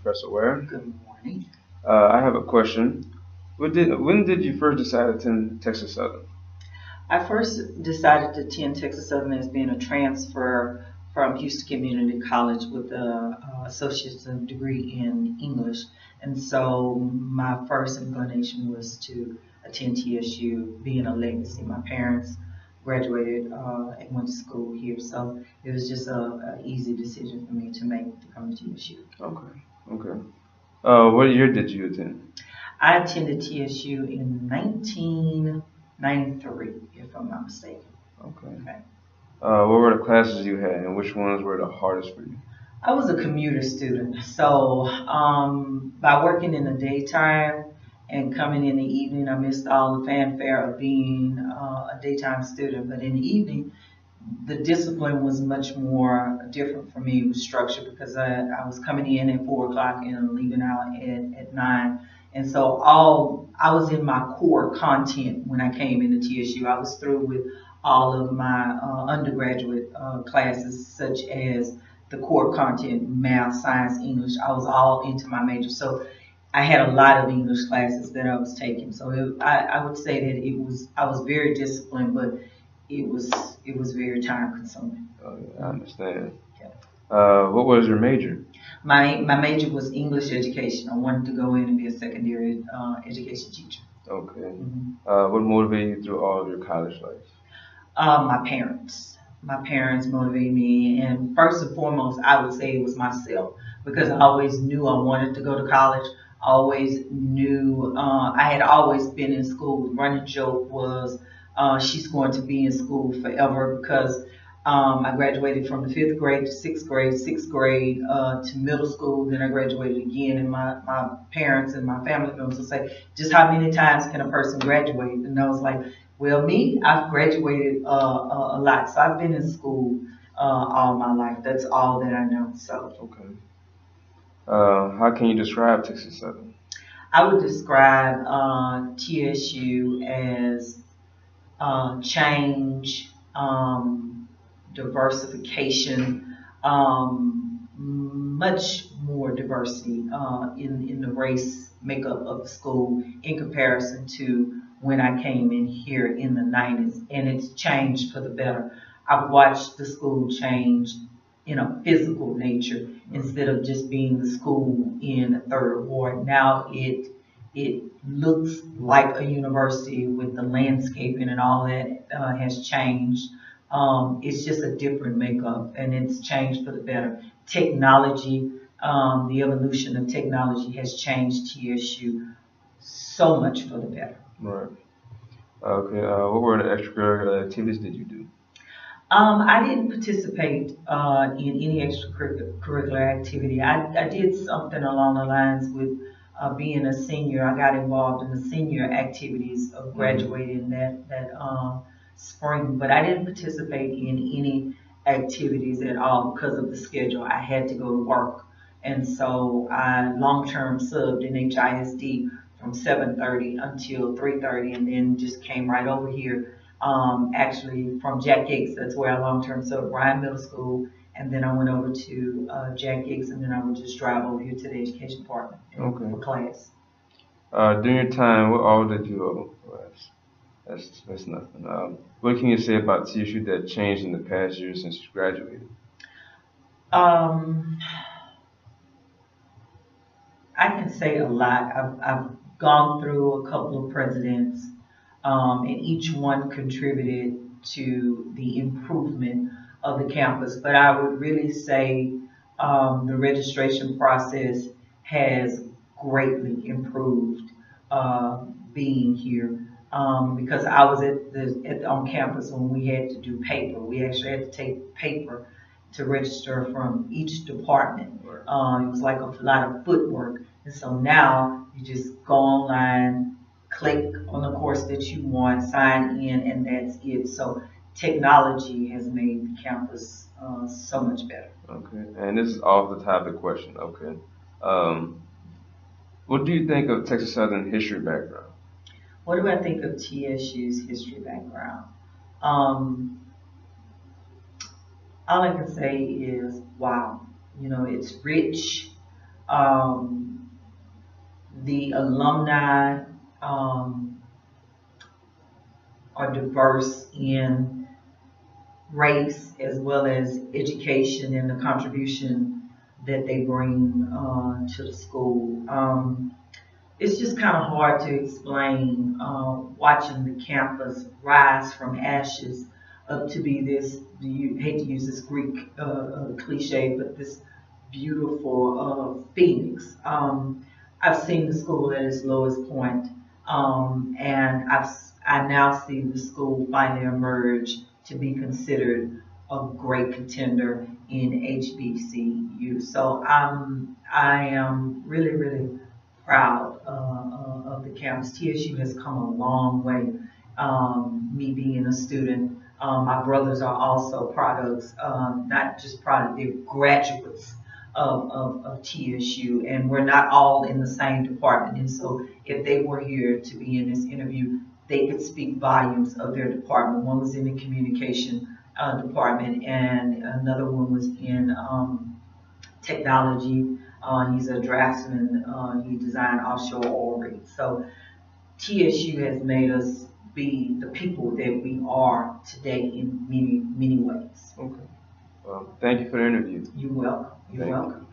Professor Ware. Good morning. I have a question. When did you first decide to attend Texas Southern? I first decided to attend Texas Southern as being a transfer from Houston Community College with a associate's degree in English. And so my first inclination was to attend TSU, being a legacy. My parents graduated and went to school here, so it was just a easy decision for me to make to come to TSU. Okay, okay. What year did you attend? I attended TSU in 1993, if I'm not mistaken. Okay. Okay. What were the classes you had, and which ones were the hardest for you? I was a commuter student, so by working in the daytime and coming in the evening, I missed all the fanfare of being a daytime student. But in the evening, the discipline was much more different for me. It was structured because I was coming in at 4 o'clock and leaving out at 9. And so I was in my core content when I came into TSU. I was through with all of my undergraduate classes, such as the core content, math, science, English. I was all into my major. So I had a lot of English classes that I was taking. So I would say that I was very disciplined, but it was it was very time consuming. Oh, yeah, I understand. Yeah. What was your major? My major was English education. I wanted to go in and be a secondary education teacher. Okay. Mhm. What motivated you through all of your college life? My parents. My parents motivated me, and first and foremost, I would say it was myself because I always knew I wanted to go to college. I always knew I had always been in school. The running joke was she's going to be in school forever because I graduated from the fifth grade to sixth grade to middle school. Then I graduated again, and my parents and my family members would say, "Just how many times can a person graduate?" And I was like, well, me, I've graduated a lot, so I've been in school all my life. That's all that I know. So Okay. How can you describe Texas Southern? I would describe TSU as change, diversification, much more diversity in the race makeup of the school in comparison to when I came in here in the 90s, and it's changed for the better. I've watched the school change in a physical nature instead of just being the school in a third ward. Now it looks like a university with the landscaping and all that has changed. It's just a different makeup, and it's changed for the better. Technology, the evolution of technology has changed TSU so much for the better. Right. Okay. What were the extracurricular activities did you do? I didn't participate in any extracurricular activity. I did something along the lines with being a senior. I got involved in the senior activities of graduating that spring, but I didn't participate in any activities at all because of the schedule. I had to go to work, and so I long-term subbed in HISD from 7:30 until 3:30, and then just came right over here actually from Jack Hicks. That's where I long-term served Bryan Middle School, and then I went over to Jack Hicks, and then I would just drive over here to the education department Okay. for class. During your time, what all did you? Well, that's nothing. What can you say about TSU that changed in the past year since you graduated? Um, I can say a lot. I've gone through a couple of presidents, and each one contributed to the improvement of the campus. But I would really say the registration process has greatly improved being here. Because I was on campus when we had to do paper. We actually had to take paper to register from each department. Right. It was like a lot of footwork. And so now you just go online, click on the course that you want, sign in, and that's it. So technology has made the campus so much better. Okay. And this is off the topic question. Okay. Um, what do you think of Texas Southern history background? What do I think of TSU's history background? Um, all I can say is, wow, it's rich. Um, the alumni um, are diverse in race as well as education and the contribution that they bring to the school. It's just kind of hard to explain watching the campus rise from ashes up to be this, you hate to use this Greek cliche, but this beautiful phoenix. I've seen the school at its lowest point, and I now see the school finally emerge to be considered a great contender in HBCU. So I am really, really proud of the campus. TSU has come a long way. Me being a student, my brothers are also products, not just products, they're graduates of TSU, and we're not all in the same department. And so if they were here to be in this interview, they could speak volumes of their department. One was in the communication department, and another one was in technology. He's a draftsman. He designed offshore oil rigs. So TSU has made us be the people that we are today in many, many ways. Okay. Thank you for the interview. You're welcome. You're Thank you. welcome.